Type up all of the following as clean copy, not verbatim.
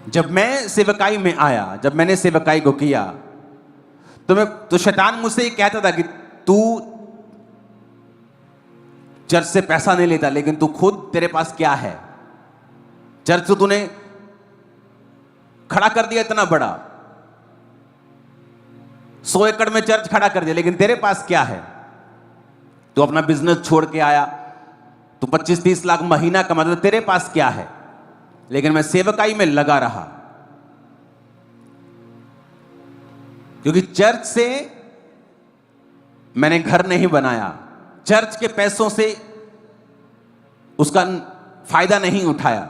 जब मैं सेवकाई में आया, जब मैंने सेवकाई को किया, तो शैतान मुझसे ये कहता था कि तू चर्च से पैसा नहीं लेता, लेकिन तू खुद, तेरे पास क्या है? चर्च तो तूने खड़ा कर दिया इतना बड़ा, 100 एकड़ में चर्च खड़ा कर दिया, लेकिन तेरे पास क्या है? तू अपना बिजनेस छोड़ के आया, तू 25-30 लाख महीना कमाता, तेरे पास क्या है? लेकिन मैं सेवकाई में लगा रहा, क्योंकि चर्च से मैंने घर नहीं बनाया, चर्च के पैसों से उसका फायदा नहीं उठाया।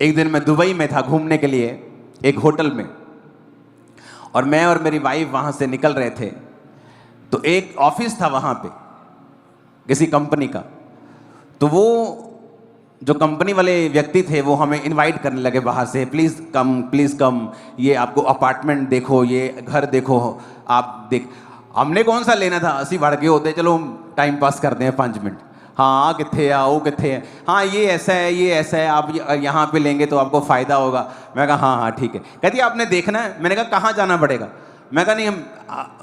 एक दिन मैं दुबई में था घूमने के लिए, एक होटल में, और मैं और मेरी वाइफ वहां से निकल रहे थे। तो एक ऑफिस था वहां पे किसी कंपनी का, तो वो जो कंपनी वाले व्यक्ति थे वो हमें इनवाइट करने लगे बाहर से, प्लीज़ कम, ये आपको अपार्टमेंट देखो, ये घर देखो, आप देख। हमने कौन सा लेना था, 80 भाड़ के होते, चलो टाइम पास करते हैं 5 मिनट। हाँ किथे आ, वो किथे है, हाँ ये ऐसा है, ये ऐसा है, आप यहाँ पे लेंगे तो आपको फ़ायदा होगा। मैं कहा हाँ ठीक है। कहती आपने देखना है? मैंने कहा कहाँ जाना पड़ेगा? मैं कहा नहीं,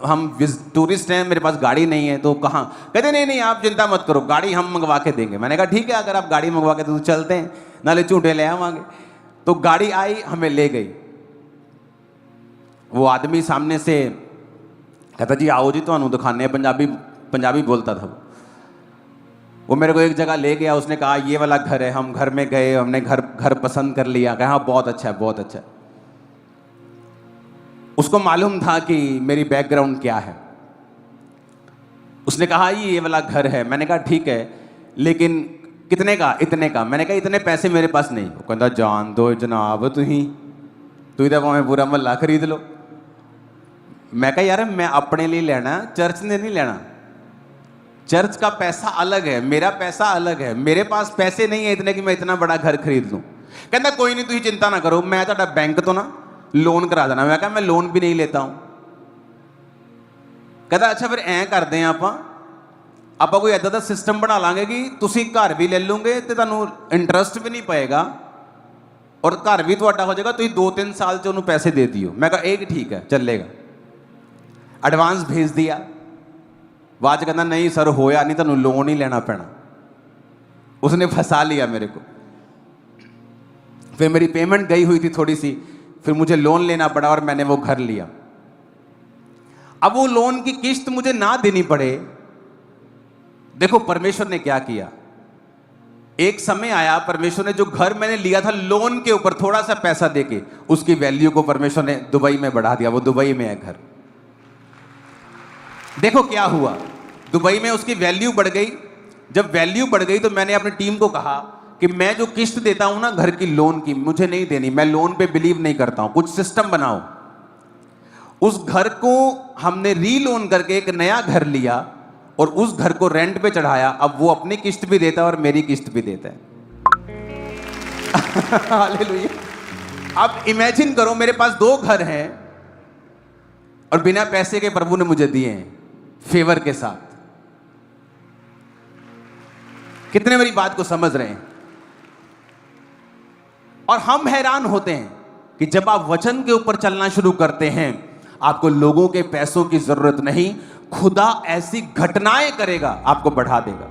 हम टूरिस्ट हैं, मेरे पास गाड़ी नहीं है, तो कहाँ? कहते नहीं आप चिंता मत करो, गाड़ी हम मंगवा के देंगे। मैंने कहा ठीक है, अगर आप गाड़ी मंगवा के तो चलते हैं, नाले झूठे ले आवांगे। तो गाड़ी आई, हमें ले गई। वो आदमी सामने से कहता जी आओ जी तो दिखाने, पंजाबी बोलता था वो मेरे को एक जगह ले गया, उसने कहा ये वाला घर है। हम घर में गए, हमने घर पसंद कर लिया, कहा बहुत अच्छा है, बहुत अच्छा है। उसको मालूम था कि मेरी बैकग्राउंड क्या है। उसने कहा ये वाला घर है। मैंने कहा ठीक है, लेकिन कितने का? इतने का। मैंने कहा इतने पैसे मेरे पास नहीं। वो कहता जान दो जनाब, तू तो भावें पूरा महल्ला खरीद लो। मैं कहा यार मैं अपने लिए लेना, चर्च ने नहीं लेना। चर्च का पैसा अलग है, मेरा पैसा अलग है। मेरे पास पैसे नहीं है इतने कि मैं इतना बड़ा घर खरीद लूं। कहता कोई नहीं, तुम चिंता ना करो, मैं तो बैंक तो ना लोन करा देना। मैं कहा मैं लोन भी नहीं लेता हूं। कहता अच्छा फिर ऐ करते हैं आप कोई ऐसा दा सिस्टम बना लांगे कि तुसी घर भी ले लोगे तो तुहानू इंटरस्ट भी नहीं पाएगा और घर भी तुहाडा हो जाएगा, तुम 2-3 साल च उन्होंने पैसे दे दियो। मैं कहा एक ठीक है, चलेगा। एडवांस भेज दिया। बाद कहता नहीं सर होया नहीं, तुहानू लोन ही लेना पैना। उसने फंसा लिया मेरे को। फिर मेरी पेमेंट गई हुई थी थोड़ी सी, फिर मुझे लोन लेना पड़ा और मैंने वो घर लिया। अब वो लोन की किस्त मुझे ना देनी पड़े। देखो परमेश्वर ने क्या किया। एक समय आया, परमेश्वर ने जो घर मैंने लिया था लोन के ऊपर थोड़ा सा पैसा देके, उसकी वैल्यू को परमेश्वर ने दुबई में बढ़ा दिया। वो दुबई में है घर। देखो क्या हुआ, दुबई में उसकी वैल्यू बढ़ गई। जब वैल्यू बढ़ गई तो मैंने अपनी टीम को कहा कि मैं जो किस्त देता हूं ना घर की लोन की, मुझे नहीं देनी, मैं लोन पे बिलीव नहीं करता हूं, कुछ सिस्टम बनाओ। उस घर को हमने रीलोन करके एक नया घर लिया और उस घर को रेंट पे चढ़ाया। अब वो अपनी किस्त भी देता है और मेरी किस्त भी देता है। हालेलुया। अब इमेजिन करो मेरे पास 2 घर हैं और बिना पैसे के प्रभु ने मुझे दिए हैं, फेवर के साथ। कितने मेरी बात को समझ रहे हैं? और हम हैरान होते हैं कि जब आप वचन के ऊपर चलना शुरू करते हैं, आपको लोगों के पैसों की जरूरत नहीं, खुदा ऐसी घटनाएं करेगा, आपको बढ़ा देगा।